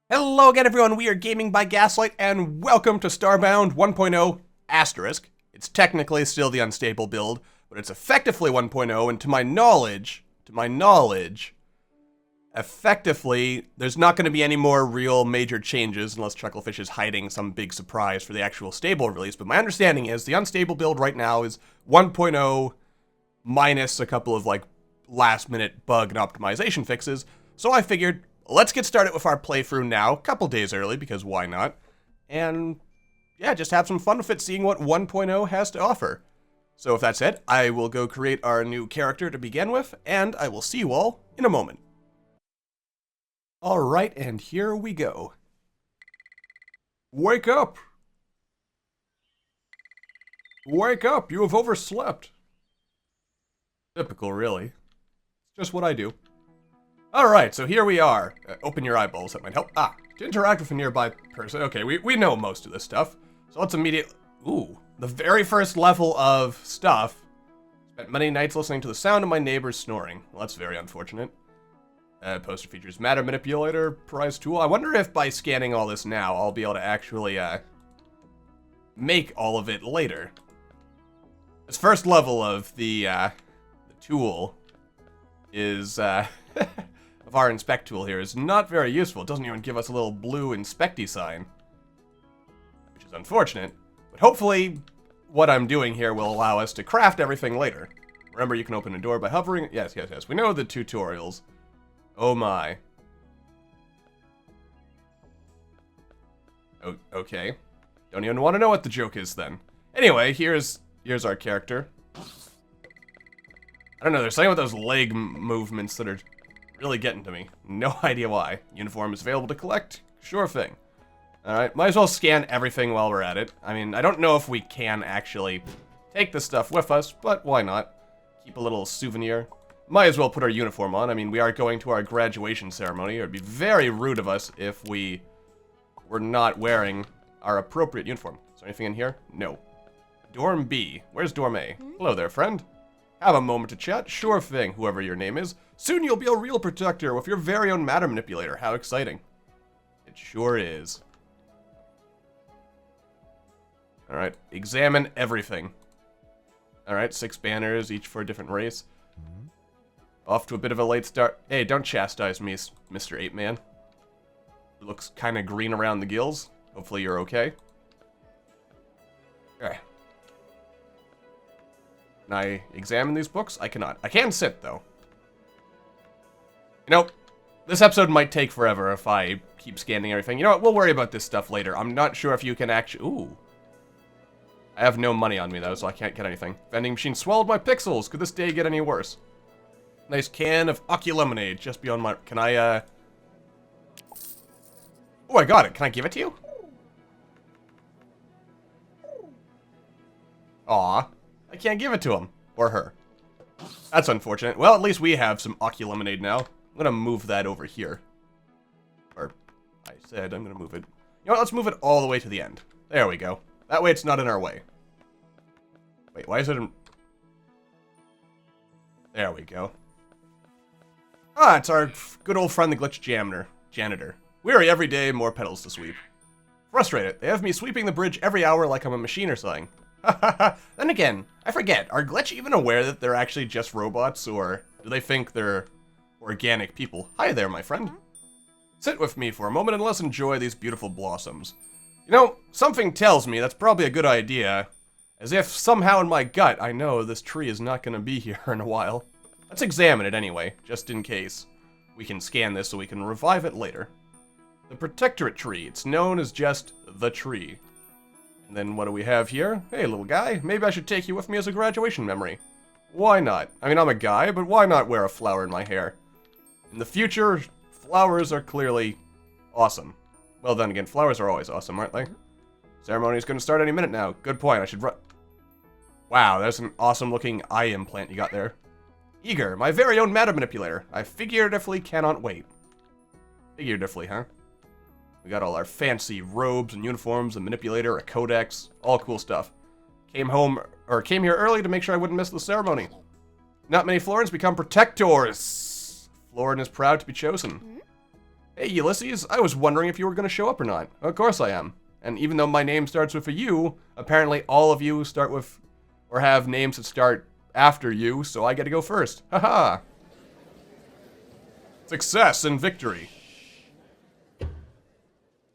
Hello again, everyone. We are Gaming by Gaslight, and welcome to Starbound 1.0 asterisk. It's technically still the unstable build, but it's effectively 1.0, and to my knowledge, effectively, there's not going to be any more real major changes unless Chucklefish is hiding some big surprise for the actual stable release. But my understanding is the unstable build right now is 1.0 minus a couple of last-minute bug and optimization fixes. So I figured, let's get started with our playthrough now, a couple days early, because why not? And yeah, just have some fun with it, seeing what 1.0 has to offer. So with that said, I will go create our new character to begin with, and I will see you all in a moment. Alright, and here we go. Wake up! Wake up, you have overslept. Typical, really. It's just what I do. Alright, so here we are. Open your eyeballs, that might help. To interact with a nearby person. Okay, we know most of this stuff. So let's immediately... Ooh, the very first level of stuff. Spent many nights listening to the sound of my neighbors snoring. Well, that's very unfortunate. Poster features matter manipulator, prize tool. I wonder if by scanning all this now, I'll be able to actually, make all of it later. This first level of the tool is, of our inspect tool here is not very useful. It doesn't even give us a little blue inspecty sign, which is unfortunate. But hopefully, what I'm doing here will allow us to craft everything later. Remember, you can open a door by hovering. Yes. We know the tutorials. Oh my. Okay. Don't even want to know what the joke is then. Anyway, here's our character. I don't know, there's something with those leg movements that are really getting to me. No idea why. Uniform is available to collect? Sure thing. Alright, might as well scan everything while we're at it. I mean, I don't know if we can actually take this stuff with us, but why not? Keep a little souvenir. Might as well put our uniform on. I mean, we are going to our graduation ceremony. It would be very rude of us if we were not wearing our appropriate uniform. Is there anything in here? No. Dorm B. Where's Dorm A? Hello there, friend. Have a moment to chat? Sure thing, whoever your name is. Soon you'll be a real protector with your very own matter manipulator. How exciting. It sure is. Alright, examine everything. Alright, 6 banners, each for a different race. Off to a bit of a late start. Hey, don't chastise me, Mr. Ape Man. Looks kind of green around the gills. Hopefully you're okay. Okay. Can I examine these books? I cannot. I can sit, though. You know, this episode might take forever if I keep scanning everything. You know what? We'll worry about this stuff later. I'm not sure if you can actually... Ooh. I have no money on me, though, so I can't get anything. Vending machine swallowed my pixels. Could this day get any worse? Nice can of Oculemonade just beyond my... Can I, Oh, I got it. Can I give it to you? Aw. I can't give it to him. Or her. That's unfortunate. Well, at least we have some Oculemonade now. I'm gonna move that over here. Or, I said I'm gonna move it. You know what? Let's move it all the way to the end. There we go. That way it's not in our way. Wait, why is it in... There we go. It's our good old friend, the glitch janitor. Weary every day, more petals to sweep. Frustrated, they have me sweeping the bridge every hour like I'm a machine or something. Then again, I forget, are glitch even aware that they're actually just robots, or do they think they're organic people? Hi there, my friend. Sit with me for a moment and let's enjoy these beautiful blossoms. You know, something tells me that's probably a good idea, as if somehow in my gut I know this tree is not going to be here in a while. Let's examine it anyway, just in case. We can scan this so we can revive it later. The Protectorate tree. It's known as just the tree. And then what do we have here? Hey, little guy, maybe I should take you with me as a graduation memory. Why not? I mean, I'm a guy, but why not wear a flower in my hair? In the future, flowers are clearly awesome. Well, then again, flowers are always awesome, aren't they? Ceremony's gonna start any minute now. Good point, I should run... Wow, there's an awesome-looking eye implant you got there. Eager, my very own matter manipulator. I figuratively cannot wait. Figuratively, huh? We got all our fancy robes and uniforms, a manipulator, a codex, all cool stuff. Came here early to make sure I wouldn't miss the ceremony. Not many Florins become protectors. Florin is proud to be chosen. Hey, Ulysses, I was wondering if you were going to show up or not. Of course I am. And even though my name starts with a U, apparently all of you start with, or have names that start after you, so I get to go first. Haha. Success and victory.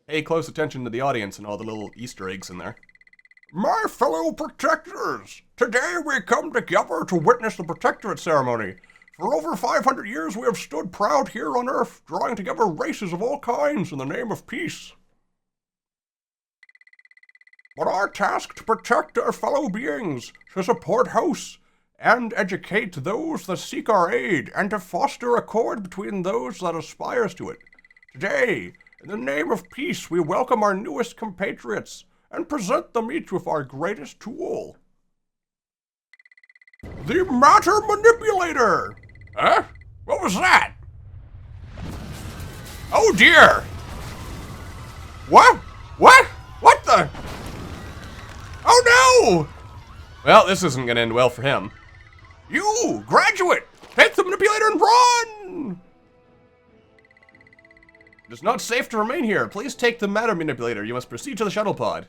Pay close attention to the audience and all the little Easter eggs in there. My fellow Protectors, today we come together to witness the Protectorate ceremony. For over 500 years we have stood proud here on Earth, drawing together races of all kinds in the name of peace. But our task to protect our fellow beings, to support hosts, and educate those that seek our aid, and to foster accord between those that aspires to it. Today, in the name of peace, we welcome our newest compatriots, and present them each with our greatest tool. The Matter Manipulator! Huh? What was that? Oh dear! What? What? What the? Oh no! Well, this isn't gonna end well for him. You, graduate! Take the manipulator and run! It is not safe to remain here. Please take the matter manipulator. You must proceed to the shuttle pod.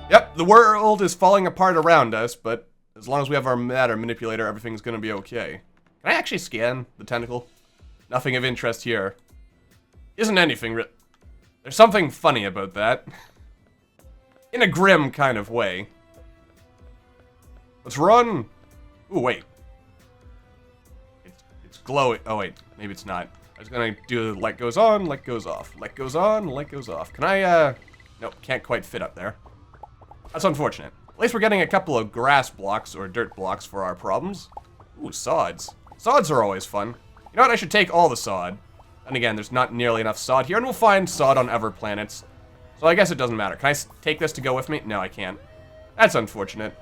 Yep, the world is falling apart around us, but as long as we have our matter manipulator, everything's gonna be okay. Can I actually scan the tentacle? Nothing of interest here. Isn't anything There's something funny about that. In a grim kind of way. Let's run! Ooh, wait. It's glowing. Oh, wait. Maybe it's not. I was gonna do light goes on, light goes off. Light goes on, light goes off. Can I, Nope, can't quite fit up there. That's unfortunate. At least we're getting a couple of grass blocks or dirt blocks for our problems. Ooh, sods. Sods are always fun. You know what? I should take all the sod. And again, there's not nearly enough sod here, and we'll find sod on other planets. So I guess it doesn't matter. Can I take this to go with me? No, I can't. That's unfortunate.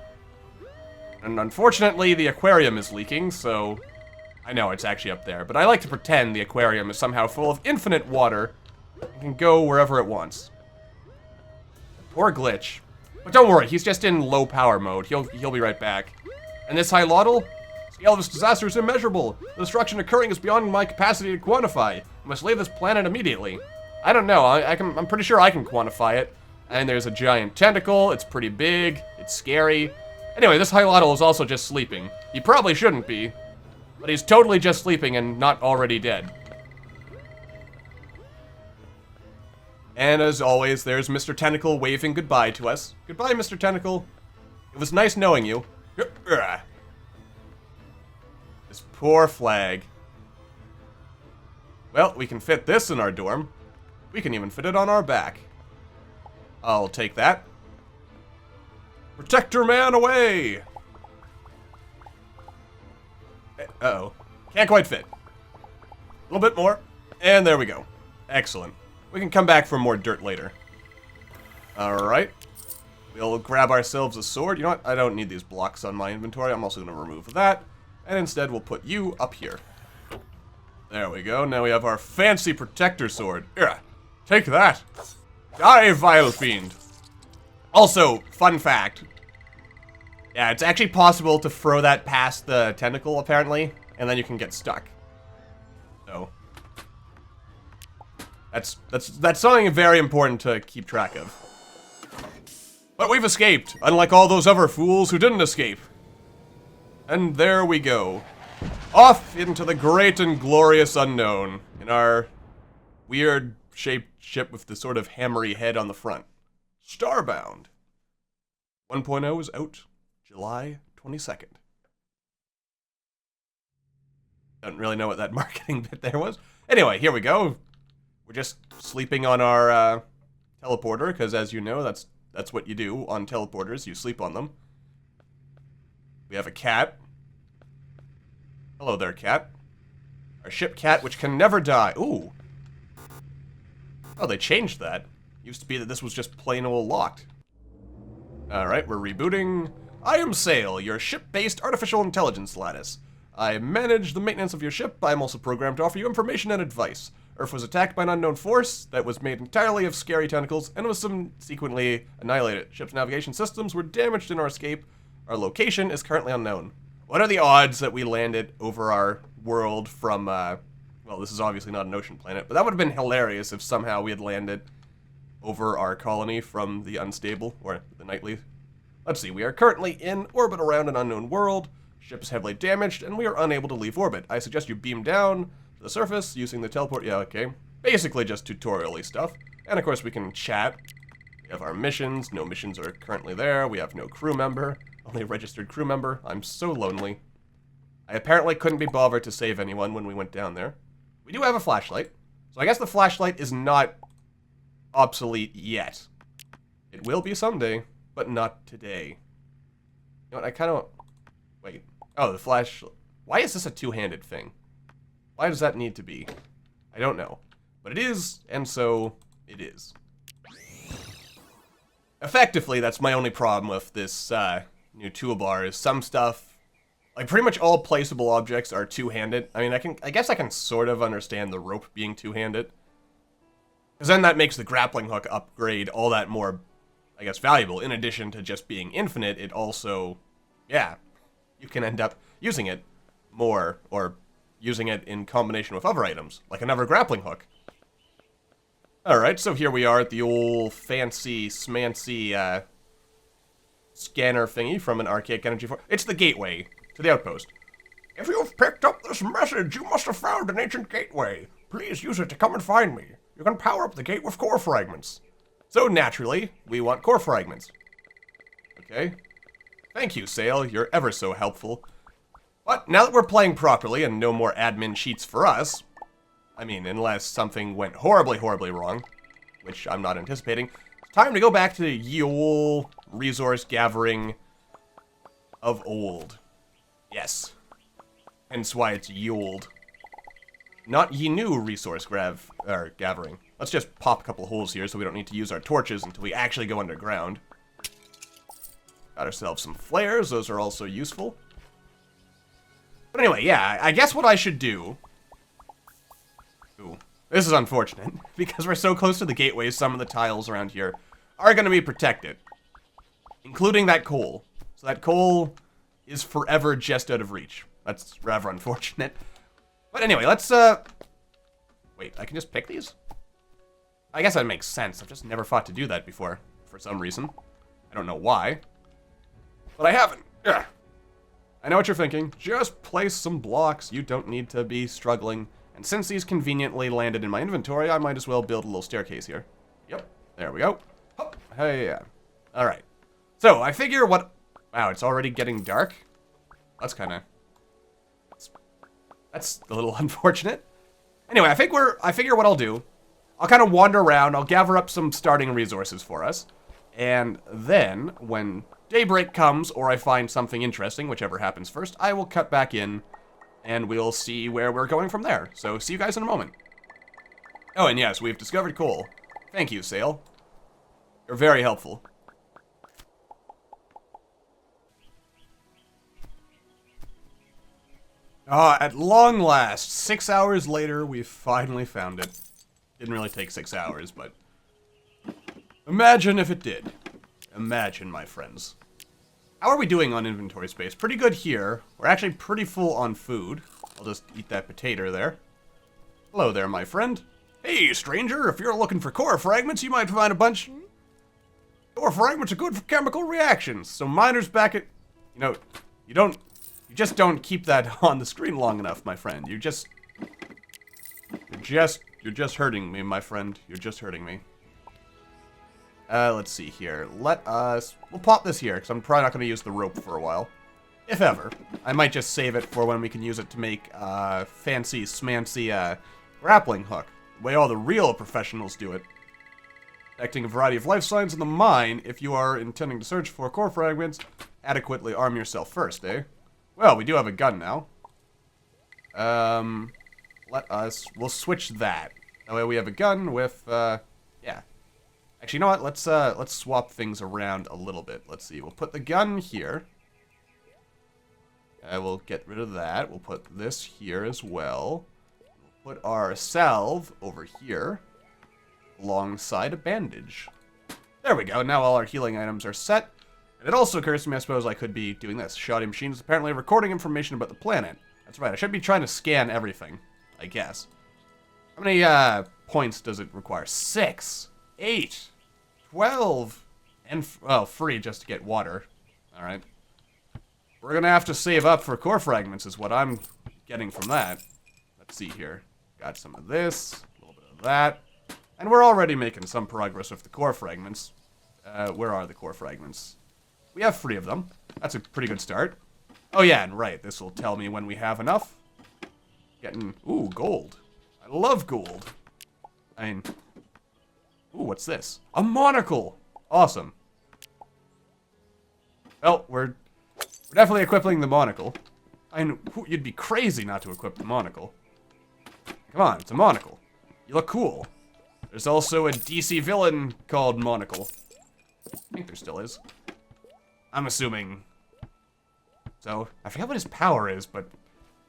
And unfortunately, the aquarium is leaking, so I know it's actually up there. But I like to pretend the aquarium is somehow full of infinite water and can go wherever it wants. Poor Glitch. But don't worry, he's just in low power mode. He'll be right back. And this Hilotl? Scale of this disaster is immeasurable. The destruction occurring is beyond my capacity to quantify. I must leave this planet immediately. I don't know, I'm pretty sure I can quantify it. And there's a giant tentacle, it's pretty big, it's scary. Anyway, this Hilotl is also just sleeping. He probably shouldn't be, but he's totally just sleeping and not already dead. And as always, there's Mr. Tentacle waving goodbye to us. Goodbye, Mr. Tentacle. It was nice knowing you. This poor flag. Well, we can fit this in our dorm. We can even fit it on our back. I'll take that. Protector man away! Uh-oh. Can't quite fit. A little bit more. And there we go. Excellent. We can come back for more dirt later. Alright. We'll grab ourselves a sword. You know what? I don't need these blocks on my inventory. I'm also going to remove that. And instead, we'll put you up here. There we go. Now we have our fancy protector sword. Here, take that. Die, vile fiend. Also, fun fact. Yeah, it's actually possible to throw that past the tentacle, apparently. And then you can get stuck. So... That's something very important to keep track of. But we've escaped, unlike all those other fools who didn't escape. And there we go. Off into the great and glorious unknown in our weird-shaped ship with the sort of hammery head on the front. Starbound 1.0 is out July 22nd. Don't really know what that marketing bit there was. Anyway, here we go. We're just sleeping on our teleporter, because as you know, that's what you do on teleporters. You sleep on them. We have a cat. Hello there, cat. Our ship cat, which can never die. Ooh. Oh, they changed that. Used to be that this was just plain old locked. Alright, we're rebooting. I am Sail, your ship-based artificial intelligence lattice. I manage the maintenance of your ship. I am also programmed to offer you information and advice. Earth was attacked by an unknown force that was made entirely of scary tentacles and was subsequently annihilated. Ship's navigation systems were damaged in our escape. Our location is currently unknown. What are the odds that we landed over our world from Well, this is obviously not an ocean planet, but that would have been hilarious if somehow we had landed over our colony from the unstable, or the nightly. Let's see, we are currently in orbit around an unknown world. Ship is heavily damaged, and we are unable to leave orbit. I suggest you beam down to the surface using the teleport. Yeah, okay. Basically just tutorial-y stuff. And of course we can chat. We have our missions. No missions are currently there. We have no crew member. Only a registered crew member. I'm so lonely. I apparently couldn't be bothered to save anyone when we went down there. We do have a flashlight. So I guess the flashlight is not obsolete yet. It will be someday, but not today. You know what, I kind of... Wait. Oh, the flash... Why is this a two-handed thing? Why does that need to be? I don't know. But it is, and so it is. Effectively, that's my only problem with this new toolbar, is some stuff... Like, pretty much all placeable objects are two-handed. I mean, I guess I can sort of understand the rope being two-handed. Because then that makes the grappling hook upgrade all that more, I guess, valuable. In addition to just being infinite, it also, yeah, you can end up using it more, or using it in combination with other items, like another grappling hook. Alright, so here we are at the old fancy, smancy, scanner thingy from an archaic energy force. It's the gateway to the outpost. If you've picked up this message, you must have found an ancient gateway. Please use it to come and find me. You can power up the gate with core fragments. So naturally, we want core fragments. Okay. Thank you, Sail. You're ever so helpful. But now that we're playing properly and no more admin sheets for us, I mean, unless something went horribly, horribly wrong, which I'm not anticipating, it's time to go back to the ye olde resource gathering of old. Yes. Hence why it's ye olde. Not ye new resource gathering. Let's just pop a couple holes here so we don't need to use our torches until we actually go underground. Got ourselves some flares. Those are also useful. But anyway, yeah, I guess what I should do... Ooh, this is unfortunate. Because we're so close to the gateways, some of the tiles around here are going to be protected. Including that coal. So that coal is forever just out of reach. That's rather unfortunate. But anyway, let's, wait, I can just pick these? I guess that makes sense. I've just never thought to do that before, for some reason. I don't know why. But I haven't. Ugh. I know what you're thinking. Just place some blocks. You don't need to be struggling. And since these conveniently landed in my inventory, I might as well build a little staircase here. Yep. There we go. Hop. Hey, yeah. Alright. So, I figure what... Wow, it's already getting dark? That's kind of... That's a little unfortunate. Anyway, I figure what I'll do, I'll kind of wander around, I'll gather up some starting resources for us, and then, when daybreak comes, or I find something interesting, whichever happens first, I will cut back in, and we'll see where we're going from there. So, see you guys in a moment. Oh, and yes, we've discovered coal. Thank you, Sail. You're very helpful. At long last, 6 hours later, we finally found it. Didn't really take 6 hours, but... Imagine if it did. Imagine, my friends. How are we doing on inventory space? Pretty good here. We're actually pretty full on food. I'll just eat that potato there. Hello there, my friend. Hey, stranger, if you're looking for core fragments, you might find a bunch... Core fragments are good for chemical reactions, so miners back at... You know, you just don't keep that on the screen long enough, my friend. You're just hurting me, my friend. You're just hurting me. Let's see here. We'll pop this here, because I'm probably not going to use the rope for a while. If ever. I might just save it for when we can use it to make, fancy, smancy, grappling hook. The way all the real professionals do it. Detecting a variety of life signs in the mine, if you are intending to search for core fragments, adequately arm yourself first, eh? Well, we do have a gun now. We'll switch that. That way we have a gun with, yeah. Actually, you know what? Let's swap things around a little bit. Let's see. We'll put the gun here. We'll get rid of that. We'll put this here as well. We'll put our salve over here, alongside a bandage. There we go. Now all our healing items are set. And it also occurs to me, I suppose I could be doing this. Shoddy machine is apparently recording information about the planet. That's right. I should be trying to scan everything. I guess. How many points does it require? 6, 8, 12, and free just to get water. All right. We're gonna have to save up for core fragments, is what I'm getting from that. Let's see here. Got some of this, a little bit of that, and we're already making some progress with the core fragments. Where are the core fragments? We have 3 of them. That's a pretty good start. Oh yeah, and right, this will tell me when we have enough. Getting, ooh, gold. I love gold. I mean, ooh, what's this? A monocle! Awesome. Well, we're definitely equipping the monocle. I mean, you'd be crazy not to equip the monocle. Come on, it's a monocle. You look cool. There's also a DC villain called Monocle. I think there still is. I'm assuming. So, I forget what his power is, but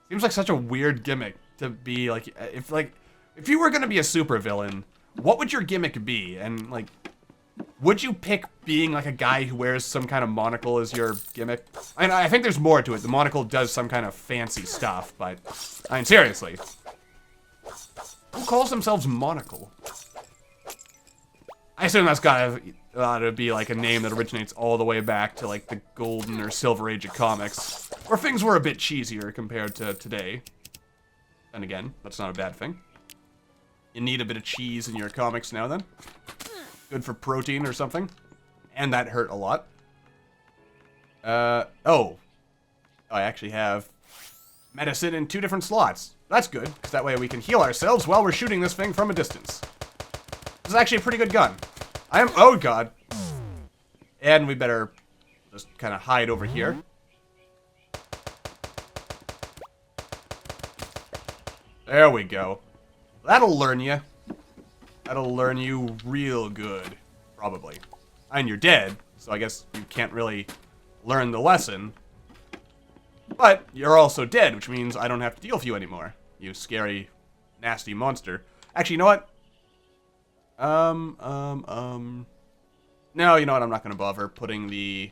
seems like such a weird gimmick to be, like, if you were gonna be a supervillain, what would your gimmick be? And, like, would you pick being, like, a guy who wears some kind of monocle as your gimmick? I think there's more to it. The monocle does some kind of fancy stuff, but, I mean, seriously. Who calls themselves Monocle? I assume that's gotta be, like, a name that originates all the way back to, like, the golden or silver age of comics, where things were a bit cheesier compared to today. And again, that's not a bad thing. You need a bit of cheese in your comics now then. Good for protein or something. And that hurt a lot. Oh. I actually have medicine in 2 different slots. That's good, because that way we can heal ourselves while we're shooting this thing from a distance. This is actually a pretty good gun. Oh god. And we better just kind of hide over here. There we go. That'll learn you. That'll learn you real good. Probably. And you're dead, so I guess you can't really learn the lesson. But you're also dead, which means I don't have to deal with you anymore. You scary, nasty monster. Actually, you know what? No, you know what? I'm not gonna bother putting the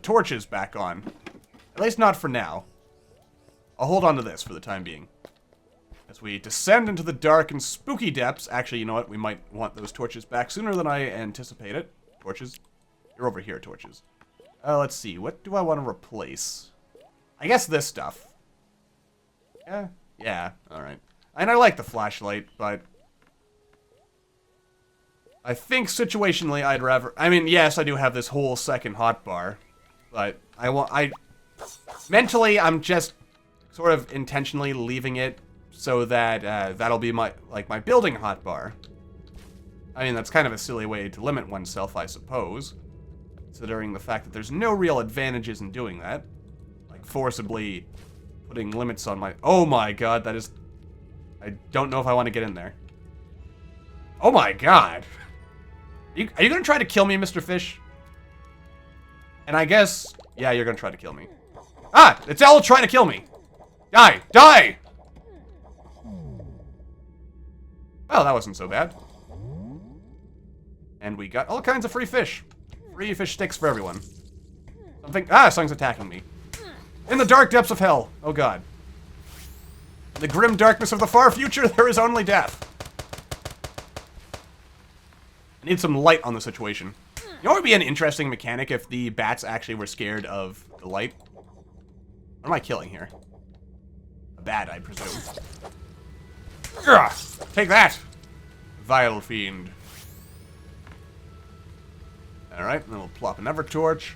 torches back on. At least not for now. I'll hold on to this for the time being. As we descend into the dark and spooky depths. Actually, you know what? We might want those torches back sooner than I anticipated. Torches? You're over here, torches. Let's see. What do I want to replace? I guess this stuff. Yeah? Yeah, alright. And I like the flashlight, but I think situationally I'd rather... I mean, yes, I do have this whole second hotbar, but mentally, I'm just sort of intentionally leaving it so that that'll be my building hotbar. I mean, that's kind of a silly way to limit oneself, I suppose, considering the fact that there's no real advantages in doing that. Like, forcibly putting limits on my... Oh my god, that is... I don't know if I want to get in there. Oh my god! Are you gonna try to kill me, Mr. Fish? And I guess... Yeah, you're gonna try to kill me. Ah! It's all trying to kill me! Die! Die! Well, that wasn't so bad. And we got all kinds of free fish. Free fish sticks for everyone. Something's attacking me. In the dark depths of hell. Oh god. In the grim darkness of the far future, there is only death. I need some light on the situation. You know what would be an interesting mechanic if the bats actually were scared of the light? What am I killing here? A bat, I presume. Ugh, take that, vile fiend. Alright, then we'll plop another torch.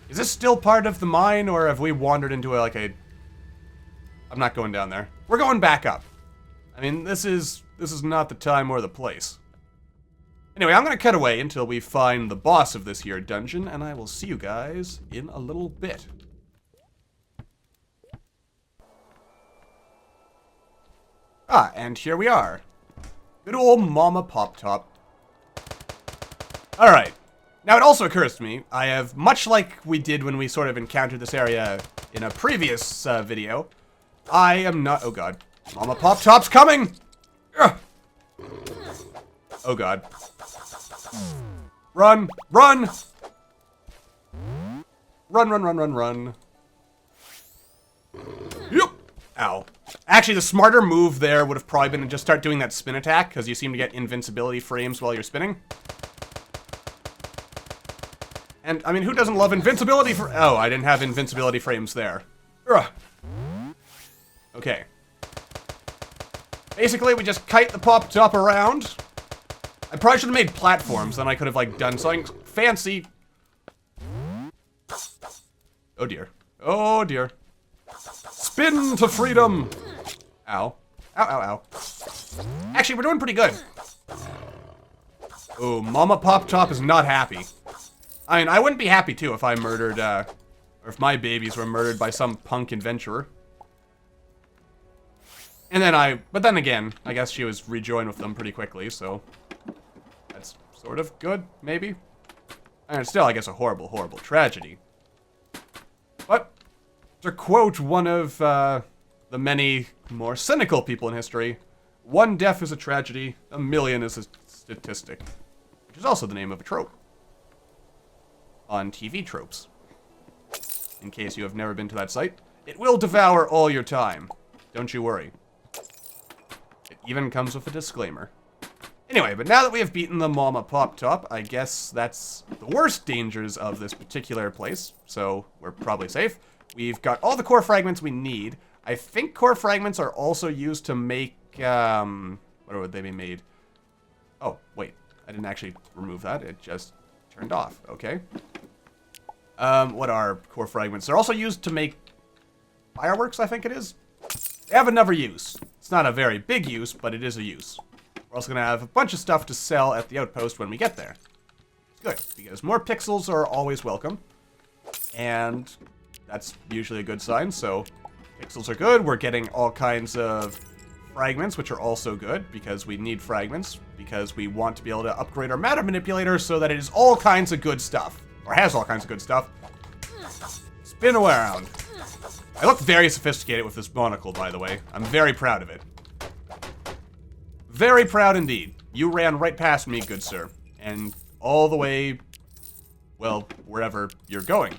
Is this still part of the mine, or have we wandered into I'm not going down there. We're going back up. I mean, this is not the time or the place. Anyway, I'm gonna cut away until we find the boss of this here dungeon, and I will see you guys in a little bit. Ah, and here we are. Good old Mama Pop Top. Alright. Now, it also occurs to me, I have, much like we did when we sort of encountered this area in a previous video, I am not... Oh, God. Mama Pop Top's coming! Ugh. Oh, God. Run! Run! Run, run, run, run, run. Ow. Actually, the smarter move there would have probably been to just start doing that spin attack, because you seem to get invincibility frames while you're spinning. And, I mean, who doesn't love invincibility for— oh, I didn't have invincibility frames there. Ugh. Okay. Basically, we just kite the pop-top around. I probably should have made platforms, then I could have, like, done something fancy. Oh, dear. Oh, dear. Spin to freedom! Ow. Ow, ow, ow. Actually, we're doing pretty good. Oh, Mama Pop-Top is not happy. I mean, I wouldn't be happy, too, if I murdered, or if my babies were murdered by some punk adventurer. And then but then again, I guess she was rejoined with them pretty quickly, so that's sort of good, maybe? And still, I guess, a horrible, horrible tragedy. But, to quote one of the many more cynical people in history, one death is a tragedy, a million is a statistic. Which is also the name of a trope. On TV Tropes. In case you have never been to that site, it will devour all your time. Don't you worry. It even comes with a disclaimer. Anyway, but now that we have beaten the Mama Pop-Top, I guess that's the worst dangers of this particular place, so we're probably safe. We've got all the core fragments we need. I think core fragments are also used to make, what would they be made? Oh, wait, I didn't actually remove that, it just turned off, okay. What are core fragments? They're also used to make fireworks, I think it is. They have another use. It's not a very big use, but it is a use. We're also going to have a bunch of stuff to sell at the outpost when we get there. It's good, because more pixels are always welcome. And that's usually a good sign, so pixels are good. We're getting all kinds of fragments, which are also good, because we need fragments, because we want to be able to upgrade our matter manipulator so that it is all kinds of good stuff. Or has all kinds of good stuff. Spin around. I look very sophisticated with this monocle, by the way. I'm very proud of it. Very proud indeed. You ran right past me, good sir. And all the way, well, wherever you're going.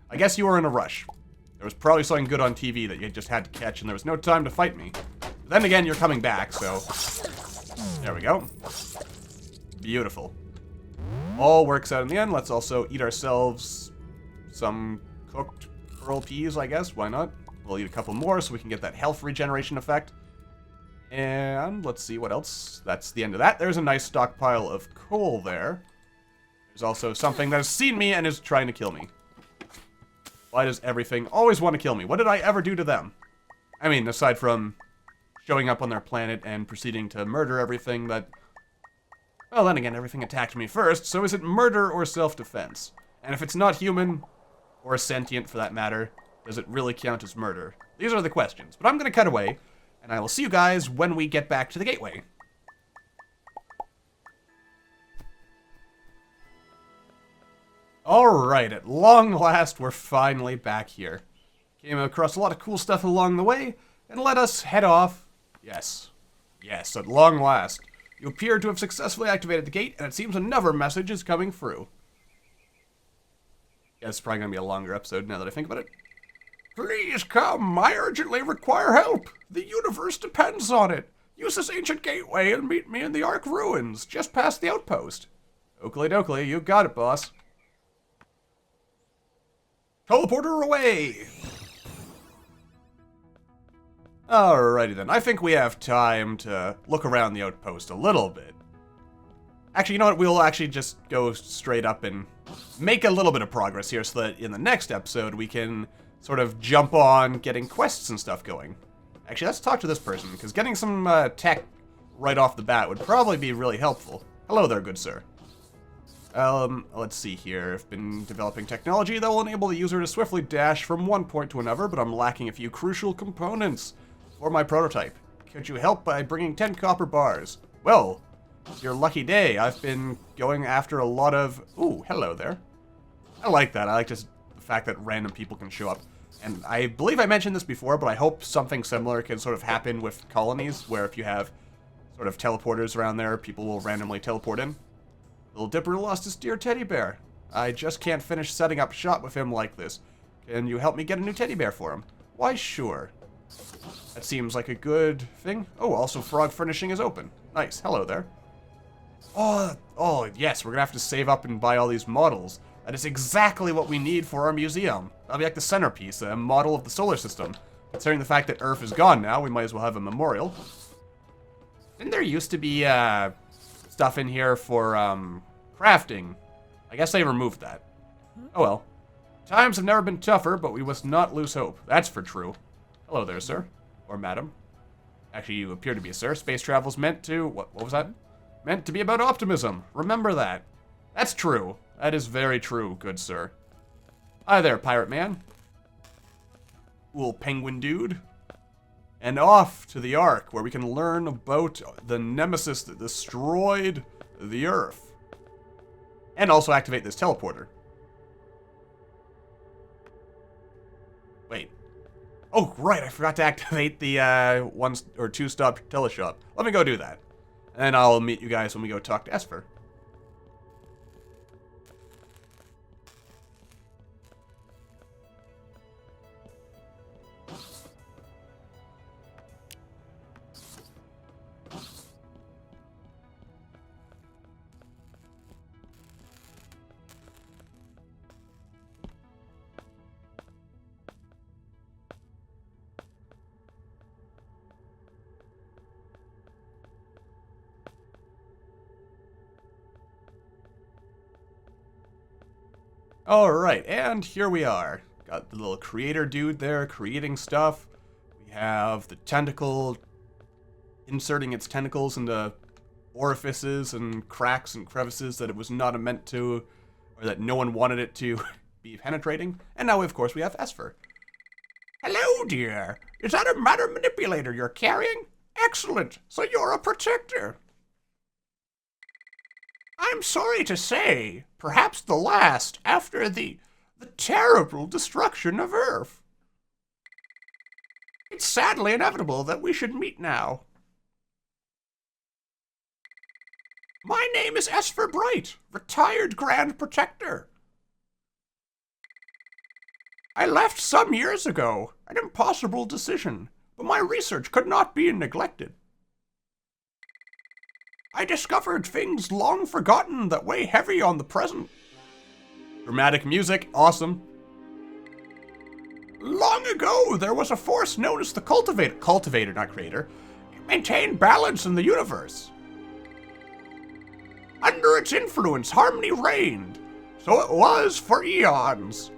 I guess you were in a rush. There was probably something good on TV that you just had to catch, and there was no time to fight me. But then again, you're coming back, so... there we go. Beautiful. All works out in the end. Let's also eat ourselves some cooked pearl peas, I guess. Why not? We'll eat a couple more so we can get that health regeneration effect. And let's see what else. That's the end of that. There's a nice stockpile of coal there. There's also something that has seen me and is trying to kill me. Why does everything always want to kill me? What did I ever do to them? I mean, aside from showing up on their planet and proceeding to murder everything that... well, then again, everything attacked me first, so is it murder or self-defense? And if it's not human, or sentient for that matter, does it really count as murder? These are the questions. But I'm going to cut away, and I will see you guys when we get back to the gateway. Alright, at long last, we're finally back here. Came across a lot of cool stuff along the way, and let us head off. Yes. Yes, at long last. You appear to have successfully activated the gate, and it seems another message is coming through. Yeah, it's probably going to be a longer episode now that I think about it. Please come, I urgently require help. The universe depends on it. Use this ancient gateway and meet me in the Ark ruins, just past the outpost. Oakley dokley, you got it, boss. Teleporter away! Alrighty then, I think we have time to look around the outpost a little bit. Actually, you know what, we'll actually just go straight up and make a little bit of progress here so that in the next episode we can sort of jump on getting quests and stuff going. Actually, let's talk to this person, because getting some tech right off the bat would probably be really helpful. Hello there, good sir. Let's see here. I've been developing technology that will enable the user to swiftly dash from one point to another, but I'm lacking a few crucial components for my prototype. Could you help by bringing 10 copper bars? Well, it's your lucky day. I've been going after a lot of... ooh, hello there. I like that. I like just the fact that random people can show up. And I believe I mentioned this before, but I hope something similar can sort of happen with colonies, where if you have sort of teleporters around there, people will randomly teleport in. Little Dipper lost his dear teddy bear. I just can't finish setting up shop with him like this. Can you help me get a new teddy bear for him? Why, sure. That seems like a good thing. Oh, also frog furnishing is open. Nice. Hello there. Oh, yes, we're gonna have to save up and buy all these models. That is exactly what we need for our museum. That'll be like the centerpiece, a model of the solar system. Considering the fact that Earth is gone now, we might as well have a memorial. Didn't there used to be, stuff in here for, crafting? I guess they removed that. Oh well. Times have never been tougher, but we must not lose hope. That's for true. Hello there, sir. Or madam. Actually, you appear to be a sir. Space travel's meant to... What was that? Meant to be about optimism. Remember that. That's true. That is very true, good sir. Hi there, pirate man. Cool penguin dude. And off to the Ark, where we can learn about the nemesis that destroyed the Earth. And also activate this teleporter. Wait. Oh, right, I forgot to activate the 1 or 2 stop teleshop. Let me go do that. And I'll meet you guys when we go talk to Esper. Alright, and here we are. Got the little creator dude there creating stuff. We have the tentacle inserting its tentacles into orifices and cracks and crevices that it was not meant to, or that no one wanted it to be penetrating. And now, of course, we have Esper. Hello, dear. Is that a matter manipulator you're carrying? Excellent. So you're a protector. I'm sorry to say, perhaps the last after the terrible destruction of Earth. It's sadly inevitable that we should meet now. My name is Esper Bright, retired Grand Protector. I left some years ago, an impossible decision, but my research could not be neglected. I discovered things long forgotten that weigh heavy on the present. Dramatic music, awesome. Long ago, there was a force known as the Cultivator, not Creator. It maintained balance in the universe. Under its influence, harmony reigned. So it was for eons.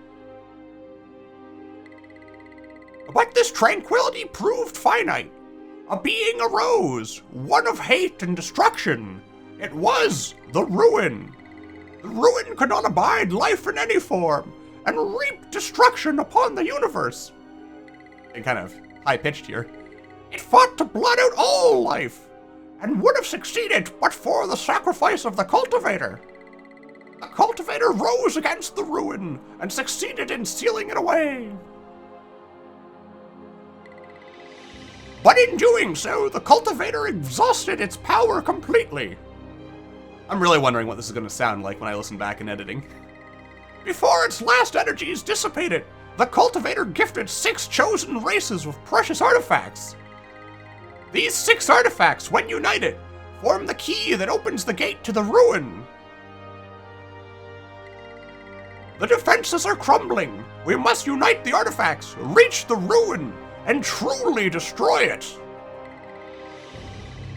But this tranquility proved finite. A being arose, one of hate and destruction. It was the Ruin. The Ruin could not abide life in any form, and reaped destruction upon the universe. And kind of high-pitched here. It fought to blot out all life, and would have succeeded but for the sacrifice of the Cultivator. The Cultivator rose against the Ruin, and succeeded in sealing it away. But in doing so, the Cultivator exhausted its power completely. I'm really wondering what this is going to sound like when I listen back in editing. Before its last energies dissipated, the Cultivator gifted 6 chosen races with precious artifacts. These 6 artifacts, when united, form the key that opens the gate to the Ruin. The defenses are crumbling. We must unite the artifacts, reach the Ruin, and truly destroy it.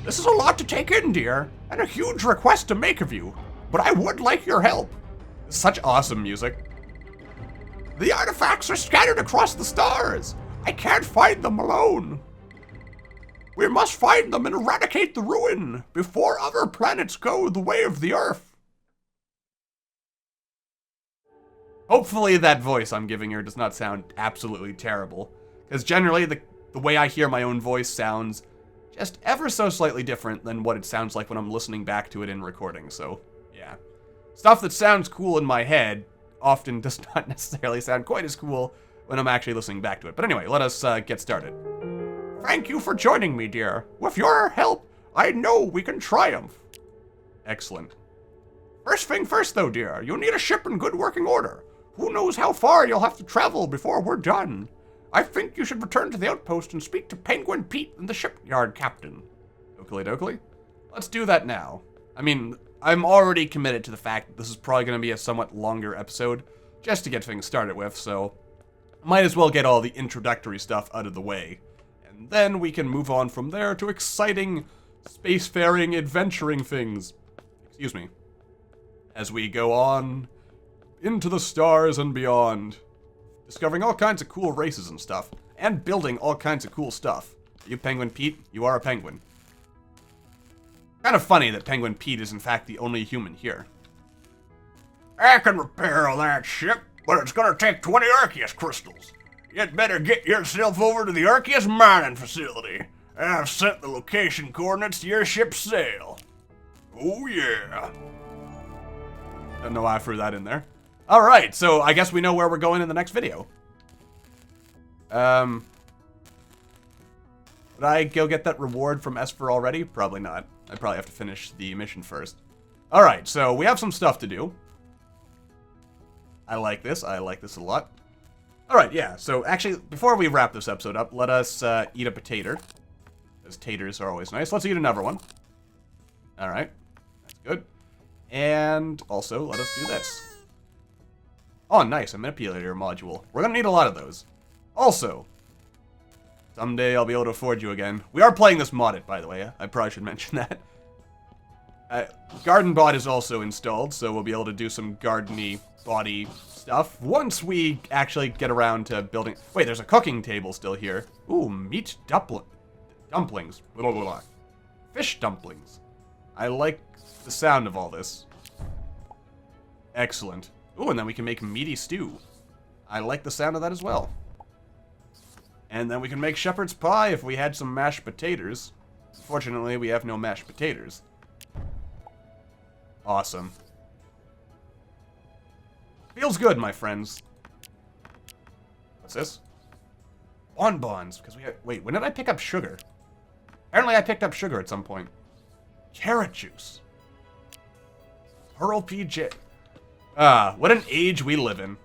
This is a lot to take in, dear, and a huge request to make of you, but I would like your help. Such awesome music. The artifacts are scattered across the stars. I can't find them alone. We must find them and eradicate the Ruin before other planets go the way of the Earth. Hopefully that voice I'm giving her does not sound absolutely terrible. Because generally, the way I hear my own voice sounds just ever so slightly different than what it sounds like when I'm listening back to it in recording, so, yeah. Stuff that sounds cool in my head often does not necessarily sound quite as cool when I'm actually listening back to it. But anyway, let us get started. Thank you for joining me, dear. With your help, I know we can triumph. Excellent. First thing first, though, dear, you'll need a ship in good working order. Who knows how far you'll have to travel before we're done. I think you should return to the outpost and speak to Penguin Pete and the shipyard captain. Oakley dokley. Let's do that now. I mean, I'm already committed to the fact that this is probably going to be a somewhat longer episode, just to get things started with, so might as well get all the introductory stuff out of the way. And then we can move on from there to exciting, spacefaring, adventuring things. Excuse me. As we go on into the stars and beyond, discovering all kinds of cool races and stuff, and building all kinds of cool stuff. Are you Penguin Pete? You are a penguin. Kind of funny that Penguin Pete is in fact the only human here. I can repair that ship, but it's gonna take 20 Arceus crystals. You'd better get yourself over to the Arceus mining facility. I've sent the location coordinates to your ship's sail. Oh yeah. Don't know why I threw that in there. Alright, so I guess we know where we're going in the next video. Would I go get that reward from Esper already? Probably not. I probably have to finish the mission first. Alright, so we have some stuff to do. I like this a lot. Alright, yeah, so actually, before we wrap this episode up, let us eat a potato. Because taters are always nice. Let's eat another one. Alright, that's good. And also, let us do this. Oh, nice, a manipulator module. We're gonna need a lot of those. Also, someday I'll be able to afford you again. We are playing this modded, by the way. I probably should mention that. Garden Bot is also installed, so we'll be able to do some garden-y body stuff once we actually get around to building. Wait, there's a cooking table still here. Ooh, meat dumplings. Blah, blah, blah. Fish dumplings. I like the sound of all this. Excellent. Ooh, and then we can make meaty stew. I like the sound of that as well. And then we can make shepherd's pie if we had some mashed potatoes. Fortunately, we have no mashed potatoes. Awesome. Feels good, my friends. What's this? Bonbons, because we had... Wait, when did I pick up sugar? Apparently I picked up sugar at some point. Carrot juice. Pearl PJ. What an age we live in.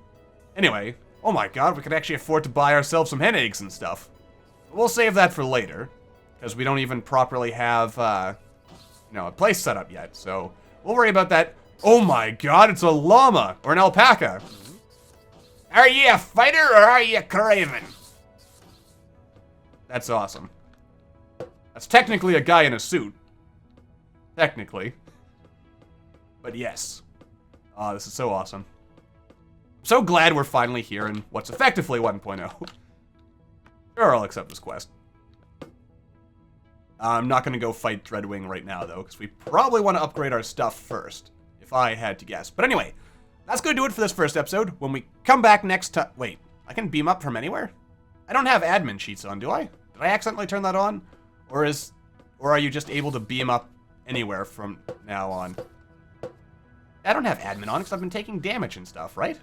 Anyway, oh my god, we could actually afford to buy ourselves some hen eggs and stuff. We'll save that for later, because we don't even properly have, a place set up yet, so we'll worry about that. Oh my god, it's a llama, or an alpaca. Are you a fighter, or are you craven? That's awesome. That's technically a guy in a suit. Technically. But yes. Oh, this is so awesome. I'm so glad we're finally here in what's effectively 1.0. Sure, I'll accept this quest. I'm not going to go fight Dreadwing right now, though, because we probably want to upgrade our stuff first, if I had to guess. But anyway, that's going to do it for this first episode. When we come back next time... Wait, I can beam up from anywhere? I don't have admin sheets on, do I? Did I accidentally turn that on? Or are you just able to beam up anywhere from now on? I don't have admin on because I've been taking damage and stuff, right?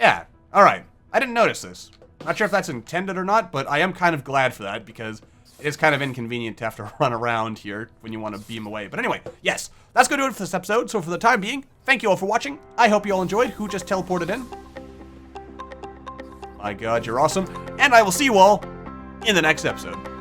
Yeah, alright. I didn't notice this. Not sure if that's intended or not, but I am kind of glad for that because it is kind of inconvenient to have to run around here when you want to beam away. But anyway, yes, that's going to do it for this episode. So for the time being, thank you all for watching. I hope you all enjoyed. Who just teleported in? My god, you're awesome. And I will see you all in the next episode.